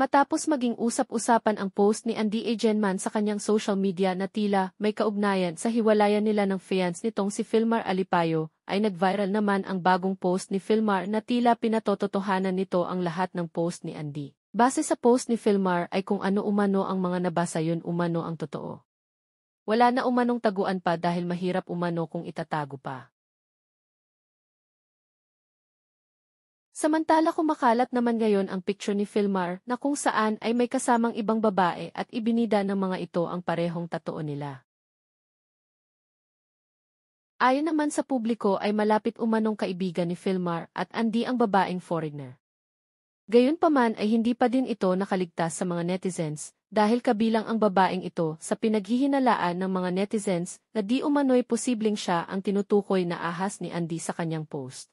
Matapos maging usap-usapan ang post ni Andy Agenman sa kanyang social media na tila may kaugnayan sa hiwalayan nila ng fiance nitong si Filmar Alipayo, ay nag-viral naman ang bagong post ni Filmar na tila pinatototohanan nito ang lahat ng post ni Andy. Base sa post ni Filmar ay kung ano umano ang mga nabasa yun umano ang totoo. Wala na umanong taguan pa dahil mahirap umano kung itatago pa. Samantala kumakalat naman ngayon ang picture ni Filmar na kung saan ay may kasamang ibang babae at ibinida ng mga ito ang parehong tattoo nila. Ayon naman sa publiko ay malapit umanong kaibigan ni Filmar at Andy ang babaeng foreigner. Gayunpaman ay hindi pa din ito nakaligtas sa mga netizens dahil kabilang ang babaeng ito sa pinaghihinalaan ng mga netizens na di umano'y posibleng siya ang tinutukoy na ahas ni Andy sa kanyang post.